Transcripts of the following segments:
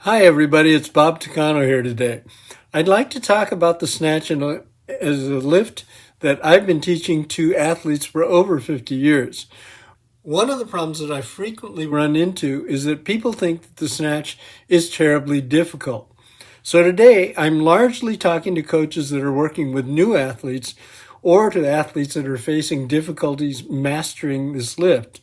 Hi everybody, it's Bob Tucano here today. I'd like to talk about the snatch as a lift that I've been teaching to athletes for over 50 years. One of the problems that I frequently run into is that people think that the snatch is terribly difficult. So today I'm largely talking to coaches that are working with new athletes or to athletes that are facing difficulties mastering this lift.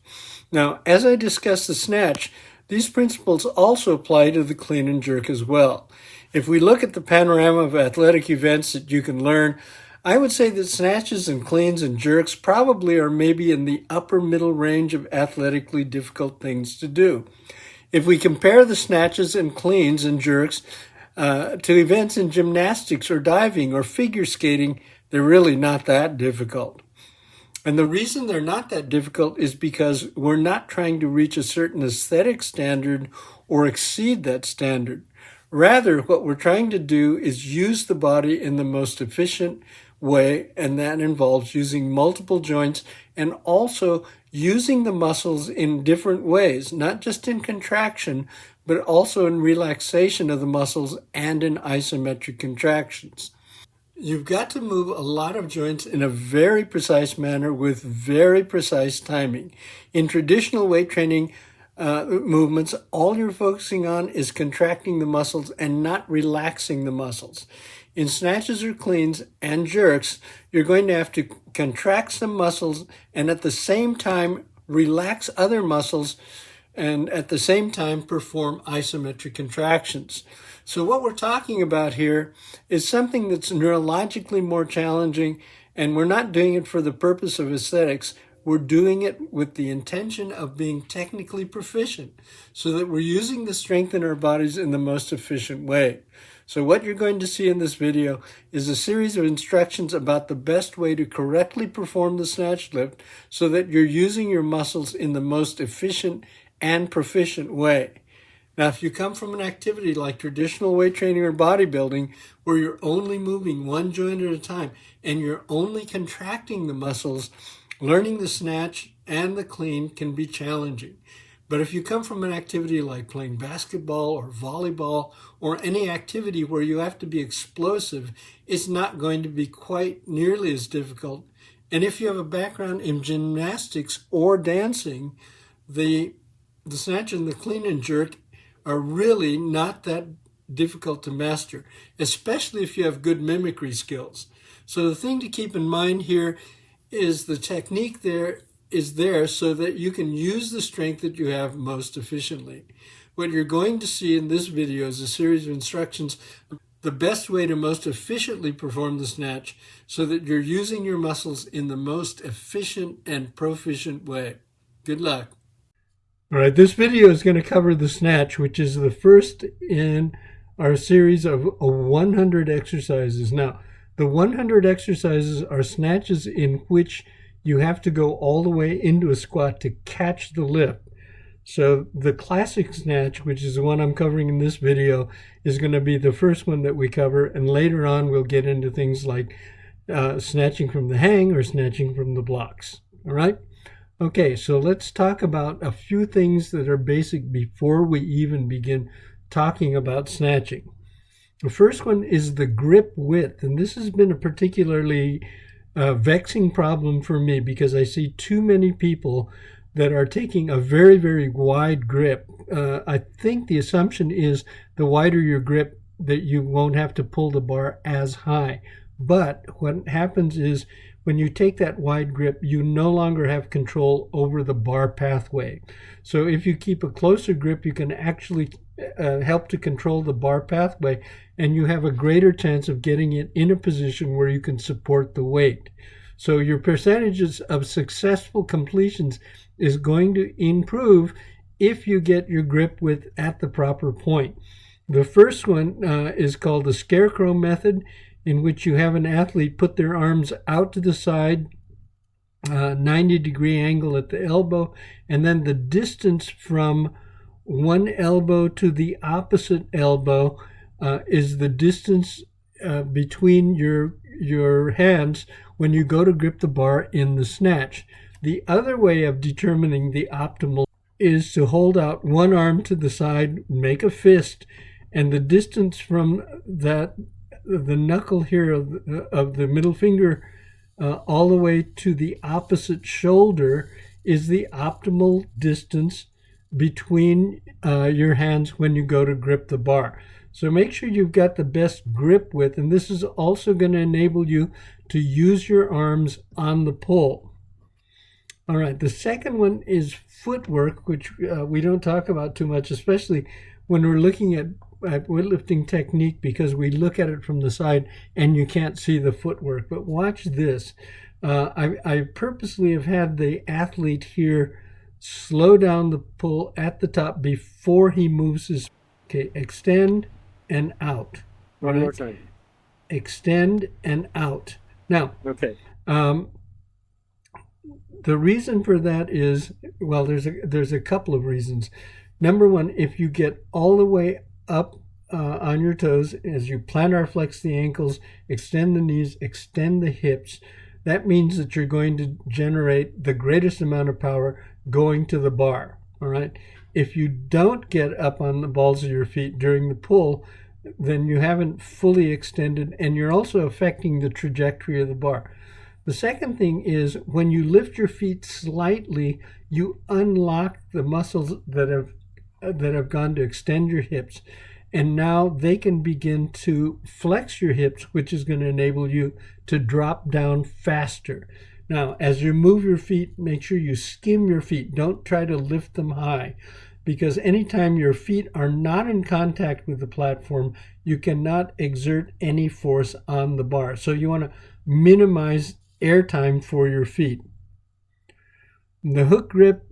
Now, as I discuss the snatch, these principles also apply to the clean and jerk as well. If we look at the panorama of athletic events that you can learn, I would say that snatches and cleans and jerks probably are maybe in the upper middle range of athletically difficult things to do. If we compare the snatches and cleans and jerks to events in gymnastics or diving or figure skating, they're really not that difficult. And the reason they're not that difficult is because we're not trying to reach a certain aesthetic standard or exceed that standard. Rather, what we're trying to do is use the body in the most efficient way, and that involves using multiple joints and also using the muscles in different ways, not just in contraction, but also in relaxation of the muscles and in isometric contractions. You've got to move a lot of joints in a very precise manner with very precise timing. In traditional weight training movements, all you're focusing on is contracting the muscles and not relaxing the muscles. In snatches or cleans and jerks, you're going to have to contract some muscles and at the same time relax other muscles and at the same time perform isometric contractions. So what we're talking about here is something that's neurologically more challenging, and we're not doing it for the purpose of aesthetics. We're doing it with the intention of being technically proficient so that we're using the strength in our bodies in the most efficient way. So what you're going to see in this video is a series of instructions about the best way to correctly perform the snatch lift so that you're using your muscles in the most efficient and proficient way. Now, if you come from an activity like traditional weight training or bodybuilding, where you're only moving one joint at a time and you're only contracting the muscles, learning the snatch and the clean can be challenging. But if you come from an activity like playing basketball or volleyball or any activity where you have to be explosive, it's not going to be quite nearly as difficult. And if you have a background in gymnastics or dancing, the snatch and the clean and jerk are really not that difficult to master, especially if you have good mimicry skills. So the thing to keep in mind here is the technique there is there so that you can use the strength that you have most efficiently. What you're going to see in this video is a series of instructions, the best way to most efficiently perform the snatch so that you're using your muscles in the most efficient and proficient way. Good luck. All right, this video is going to cover the snatch, which is the first in our series of 100 exercises. Now, the 100 exercises are snatches in which you have to go all the way into a squat to catch the lift. So the classic snatch, which is the one I'm covering in this video, is going to be the first one that we cover, and later on we'll get into things like snatching from the hang or snatching from the blocks. All right? Okay, so let's talk about a few things that are basic before we even begin talking about snatching. The first one is the grip width, and this has been a particularly vexing problem for me because I see too many people that are taking a very, very wide grip. I think the assumption is the wider your grip that you won't have to pull the bar as high. But what happens is when you take that wide grip, you no longer have control over the bar pathway. So if you keep a closer grip, you can actually help to control the bar pathway, and you have a greater chance of getting it in a position where you can support the weight. So your percentages of successful completions is going to improve if you get your grip width at the proper point. The first one is called the scarecrow method, in which you have an athlete put their arms out to the side, 90-degree angle at the elbow, and then the distance from one elbow to the opposite elbow is the distance between your hands when you go to grip the bar in the snatch. The other way of determining the optimal is to hold out one arm to the side, make a fist, And the distance from the knuckle here of the middle finger all the way to the opposite shoulder is the optimal distance between your hands when you go to grip the bar. So make sure you've got the best grip width, and this is also going to enable you to use your arms on the pull. All right, the second one is footwork, which we don't talk about too much, especially when we're looking at weightlifting technique, because we look at it from the side and you can't see the footwork. But watch this. I purposely have had the athlete here slow down the pull at the top before he moves his. Okay, extend and out. One more time. Extend and out. Now, Okay. The reason for that is, well, there's a couple of reasons. Number one, if you get all the way up on your toes as you plantar flex the ankles, extend the knees, extend the hips, that means that you're going to generate the greatest amount of power going to the bar. All right. If you don't get up on the balls of your feet during the pull, then you haven't fully extended, and you're also affecting the trajectory of the bar. The second thing is when you lift your feet slightly, you unlock the muscles that have gone to extend your hips, and now they can begin to flex your hips, which is going to enable you to drop down faster. Now, as you move your feet, make sure you skim your feet. Don't try to lift them high, because anytime your feet are not in contact with the platform, you cannot exert any force on the bar. So you want to minimize airtime for your feet. The hook grip,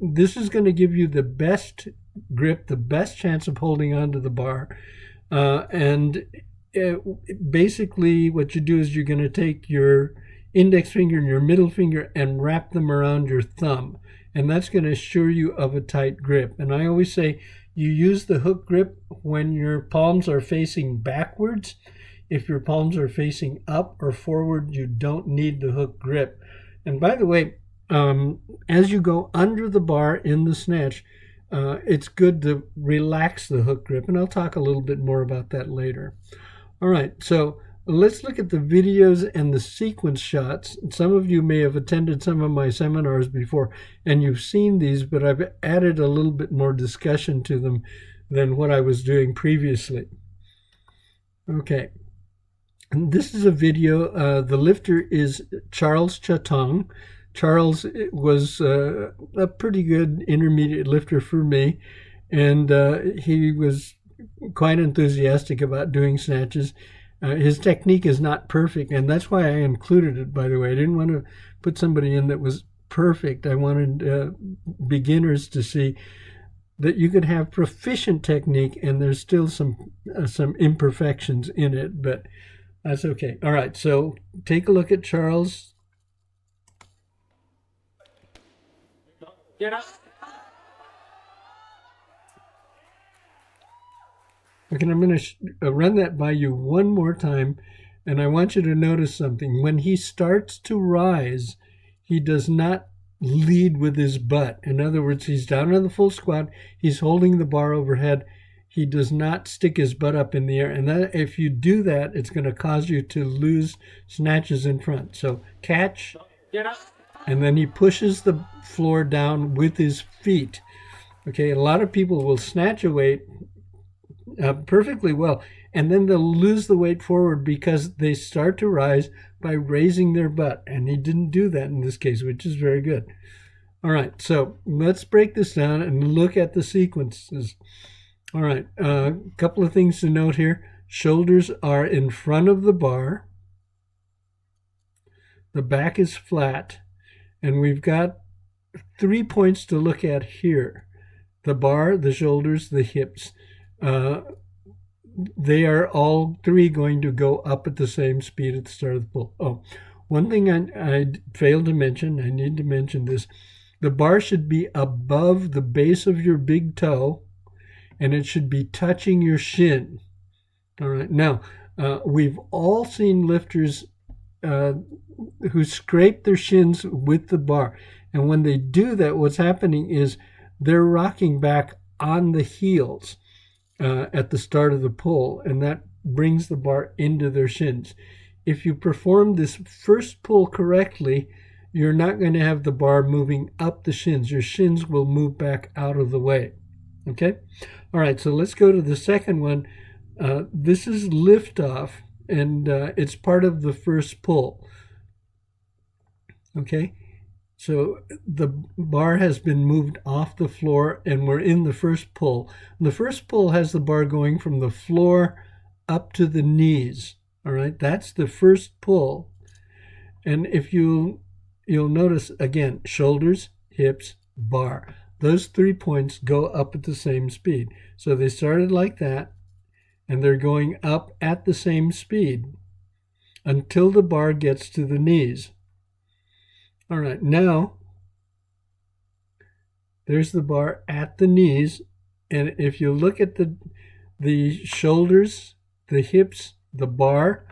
this is going to give you the best grip, the best chance of holding onto the bar. Basically what you do is you're going to take your index finger and your middle finger and wrap them around your thumb. And that's going to assure you of a tight grip. And I always say you use the hook grip when your palms are facing backwards. If your palms are facing up or forward, you don't need the hook grip. And by the way, as you go under the bar in the snatch, it's good to relax the hook grip. And I'll talk a little bit more about that later. All right, so let's look at the videos and the sequence shots. Some of you may have attended some of my seminars before, and you've seen these, but I've added a little bit more discussion to them than what I was doing previously. Okay. And this is a video. The lifter is Charles Chatong. Charles was a pretty good intermediate lifter for me, and he was quite enthusiastic about doing snatches. His technique is not perfect, and that's why I included it, by the way. I didn't want to put somebody in that was perfect. I wanted beginners to see that you could have proficient technique, and there's still some imperfections in it, but that's okay. All right, so take a look at Charles. Get up. Okay, I'm going to run that by you one more time, and I want you to notice something. When he starts to rise, he does not lead with his butt. In other words, he's down on the full squat, he's holding the bar overhead, he does not stick his butt up in the air. And that, if you do that, it's going to cause you to lose snatches in front. So catch, and then he pushes the floor down with his feet. Okay, a lot of people will snatch a weight perfectly well, and then they'll lose the weight forward because they start to rise by raising their butt. And he didn't do that in this case, which is very good. All right, so let's break this down and look at the sequences. All right, a couple of things to note here. Shoulders are in front of the bar. The back is flat. And we've got 3 points to look at here. The bar, the shoulders, the hips. They are all three going to go up at the same speed at the start of the pull. Oh, one thing I failed to mention, I need to mention this. The bar should be above the base of your big toe, and it should be touching your shin. All right. Now, we've all seen lifters who scrape their shins with the bar. And when they do that, what's happening is they're rocking back on the heels. at the start of the pull, and that brings the bar into their shins. If you perform this first pull correctly, you're not going to have the bar moving up the shins. Your shins will move back out of the way. Okay? All right, so let's go to the second one. This is lift off, and it's part of the first pull. Okay? So the bar has been moved off the floor, and we're in the first pull. The first pull has the bar going from the floor up to the knees. All right, that's the first pull. And if you'll notice, again, shoulders, hips, bar. Those 3 points go up at the same speed. So they started like that, and they're going up at the same speed until the bar gets to the knees. All right, now there's the bar at the knees, and if you look at the shoulders, the hips, the bar,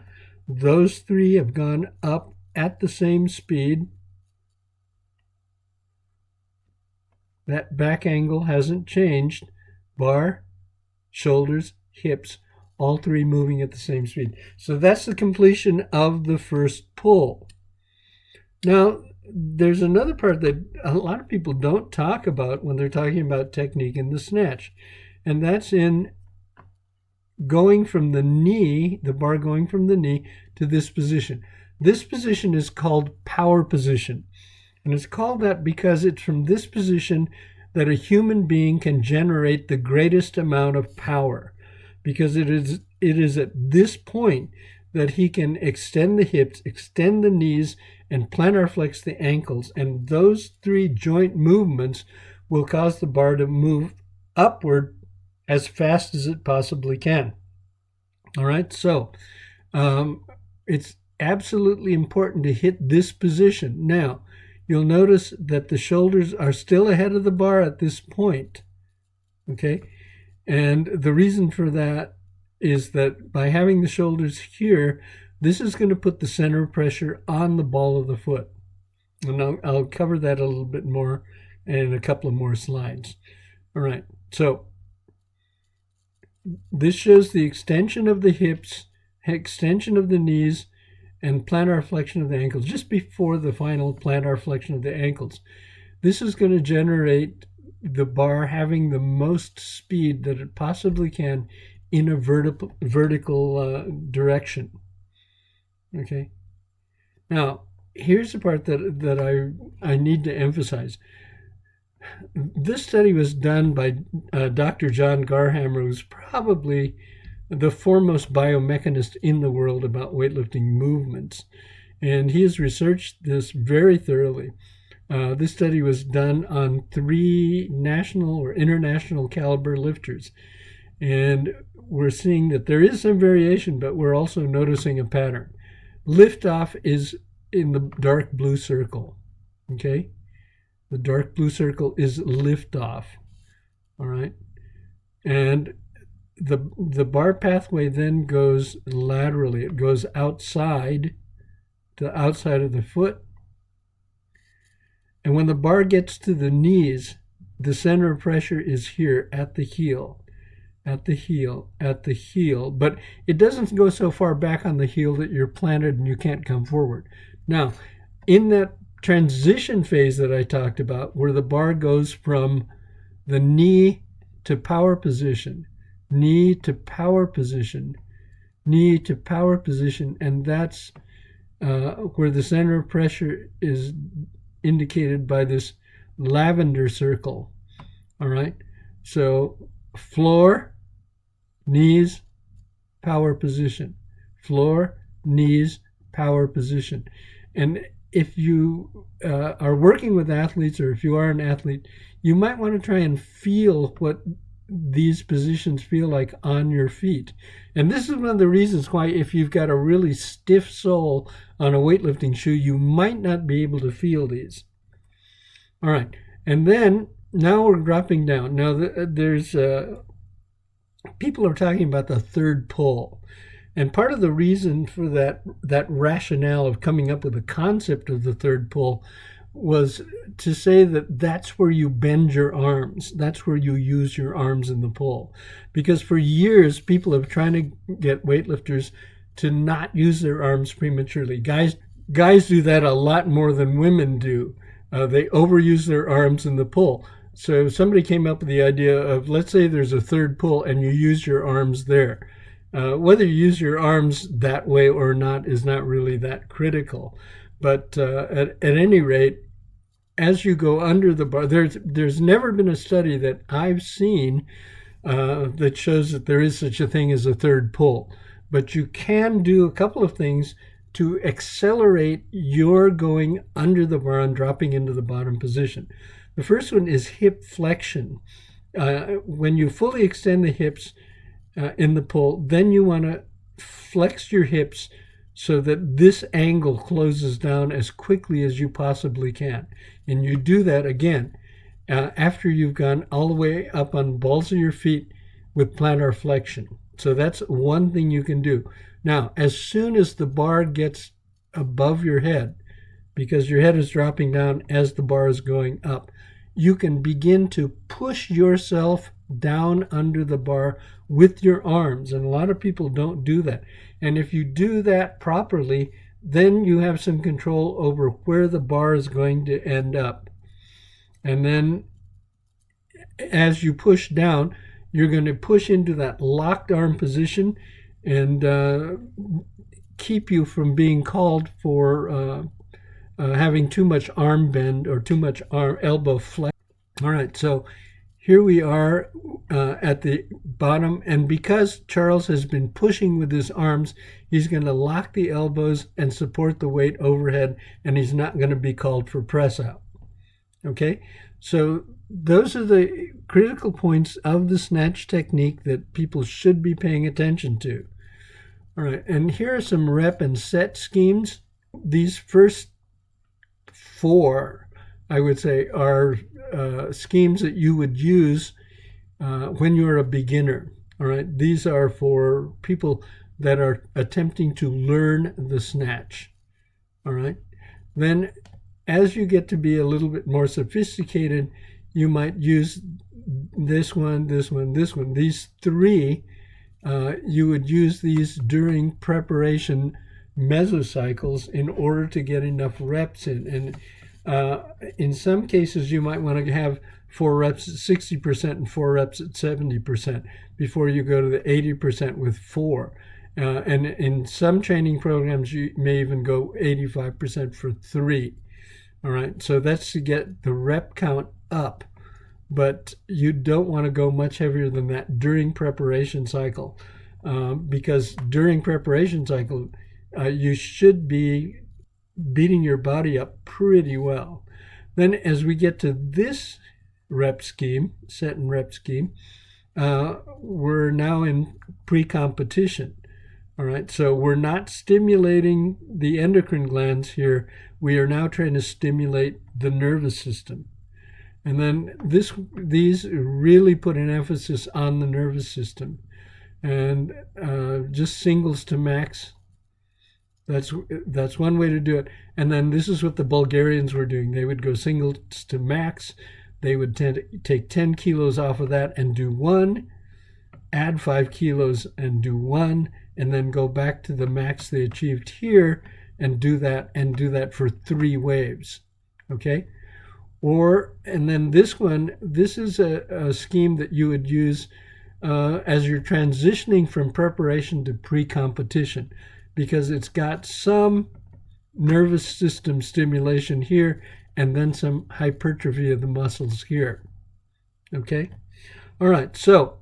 those 3 have gone up at the same speed. That back angle hasn't changed. Bar, shoulders, hips, all 3 moving at the same speed. So that's the completion of the first pull. Now, there's another part that a lot of people don't talk about when they're talking about technique in the snatch, and that's in going from the knee, the bar going from the knee to this position. This position is called power position, and it's called that because it's from this position that a human being can generate the greatest amount of power, because it is at this point that he can extend the hips, extend the knees, and plantar flex the ankles. And those 3 joint movements will cause the bar to move upward as fast as it possibly can. All right, so it's absolutely important to hit this position. Now, you'll notice that the shoulders are still ahead of the bar at this point. Okay, and the reason for that is that by having the shoulders here, this is going to put the center of pressure on the ball of the foot. And I'll cover that a little bit more in a couple of more slides. All right, so this shows the extension of the hips, extension of the knees, and plantar flexion of the ankles, just before the final plantar flexion of the ankles. This is going to generate the bar having the most speed that it possibly can in a vertical direction. Okay. Now, here's the part that I need to emphasize. This study was done by Dr. John Garhammer, who's probably the foremost biomechanist in the world about weightlifting movements. And he has researched this very thoroughly. This study was done on 3 national or international caliber lifters. And we're seeing that there is some variation, but we're also noticing a pattern. Liftoff is in the dark blue circle. Okay? The dark blue circle is liftoff. All right? And the bar pathway then goes laterally. It goes outside to the outside of the foot. And when the bar gets to the knees, the center of pressure is here at the heel, at the heel, at the heel. But it doesn't go so far back on the heel that you're planted and you can't come forward. Now, in that transition phase that I talked about, where the bar goes from the knee to power position, knee to power position, knee to power position, and that's where the center of pressure is indicated by this lavender circle. All right, so floor, knees, power position, floor, knees, power position. And if you are working with athletes, or if you are an athlete, you might want to try and feel what these positions feel like on your feet. And this is one of the reasons why, if you've got a really stiff sole on a weightlifting shoe, you might not be able to feel these. All right, and then now we're dropping down. Now there's people are talking about the third pull, and part of the reason for that rationale of coming up with the concept of the third pull was to say that that's where you bend your arms. That's where you use your arms in the pull. Because for years, people have tried to get weightlifters to not use their arms prematurely. Guys do that a lot more than women do. They overuse their arms in the pull. So somebody came up with the idea of, let's say there's a third pull and you use your arms there. Whether you use your arms that way or not is not really that critical. But at any rate, as you go under the bar, there's never been a study that I've seen that shows that there is such a thing as a third pull. But you can do a couple of things to accelerate your going under the bar and dropping into the bottom position. The first one is hip flexion. When you fully extend the hips in the pull, then you want to flex your hips so that this angle closes down as quickly as you possibly can. And you do that again after you've gone all the way up on balls of your feet with plantar flexion. So that's one thing you can do. Now, as soon as the bar gets above your head, because your head is dropping down as the bar is going up, you can begin to push yourself down under the bar with your arms. And a lot of people don't do that. And if you do that properly, then you have some control over where the bar is going to end up. And then as you push down, you're going to push into that locked arm position and keep you from being called for having too much arm bend or too much elbow flex. All right, so here we are at the bottom, and because Charles has been pushing with his arms, he's going to lock the elbows and support the weight overhead, and he's not going to be called for press out. Okay, so those are the critical points of the snatch technique that people should be paying attention to. All right, and here are some rep and set schemes. These first four, I would say, are schemes that you would use when you're a beginner. All right, these are for people that are attempting to learn the snatch. All right, then as you get to be a little bit more sophisticated, you might use this one, this one, this one. These three, you would use these during preparation mesocycles in order to get enough reps in. And in some cases, you might want to have 4 reps at 60% and 4 reps at 70% before you go to the 80% with 4. And in some training programs, you may even go 85% for 3. All right, so that's to get the rep count up. But you don't want to go much heavier than that during preparation cycle, because during preparation cycle, you should be beating your body up pretty well. Then as we get to this rep scheme, set and rep scheme, we're now in pre-competition. All right, so we're not stimulating the endocrine glands here. We are now trying to stimulate the nervous system. And then these really put an emphasis on the nervous system. And just singles to max, that's one way to do it. And then this is what the Bulgarians were doing. They would go singles to max. They would take 10 kilos off of that and do 1, add 5 kilos and do 1, and then go back to the max they achieved here and do that for 3 waves. Okay? And then this one, this is a scheme that you would use as you're transitioning from preparation to pre-competition, because it's got some nervous system stimulation here and then some hypertrophy of the muscles here. Okay? All right, so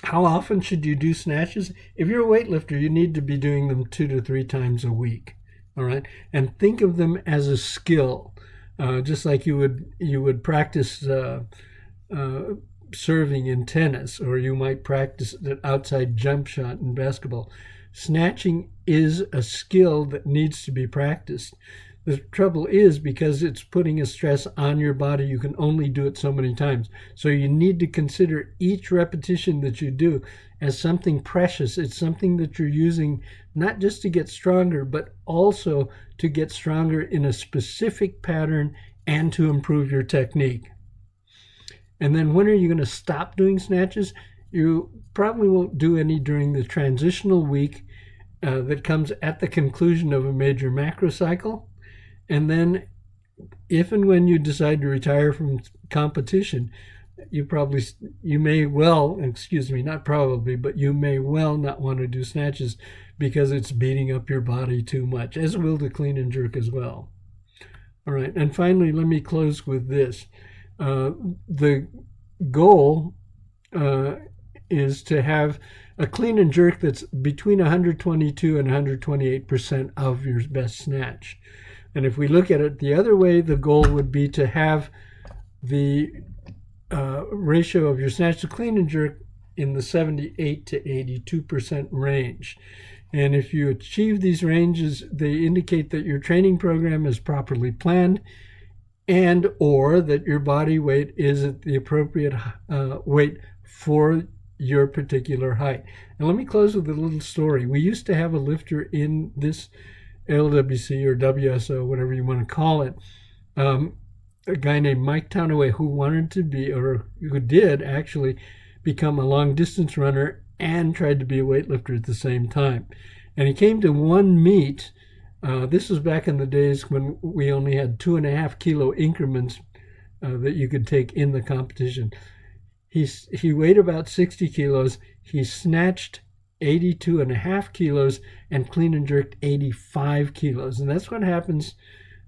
how often should you do snatches? If you're a weightlifter, you need to be doing them 2 to 3 times a week. All right? And think of them as a skill. Just like you would practice serving in tennis, or you might practice an outside jump shot in basketball. Snatching is a skill that needs to be practiced. The trouble is, because it's putting a stress on your body, you can only do it so many times. So you need to consider each repetition that you do as something precious. It's something that you're using not just to get stronger, but also to get stronger in a specific pattern and to improve your technique. And then when are you going to stop doing snatches? You probably won't do any during the transitional week that comes at the conclusion of a major macro cycle. And then if and when you decide to retire from competition, you may well not want to do snatches because it's beating up your body too much, as will the clean and jerk as well. All right, and finally, let me close with this. The goal is to have a clean and jerk that's between 122 and 128% of your best snatch. And if we look at it the other way, the goal would be to have the ratio of your snatch to clean and jerk in the 78 to 82% range. And if you achieve these ranges, they indicate that your training program is properly planned and or that your body weight is at the appropriate weight for your particular height. And let me close with a little story. We used to have a lifter in this LWC or WSO, whatever you want to call it, a guy named Mike Townaway who wanted to be, or who did actually become a long distance runner and tried to be a weightlifter at the same time. And he came to one meet. This was back in the days when we only had 2.5 kilo increments that you could take in the competition. He weighed about 60 kilos. He snatched 82.5 kilos and clean and jerked 85 kilos. And that's what happens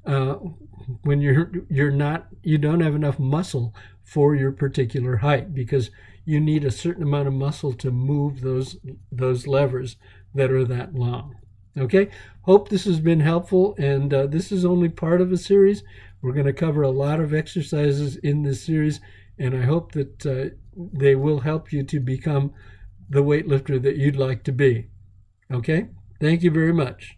when you don't have enough muscle for your particular height, because you need a certain amount of muscle to move those levers that are that long. Okay, hope this has been helpful, and this is only part of a series. We're going to cover a lot of exercises in this series, and I hope that they will help you to become the weightlifter that you'd like to be. Okay, thank you very much.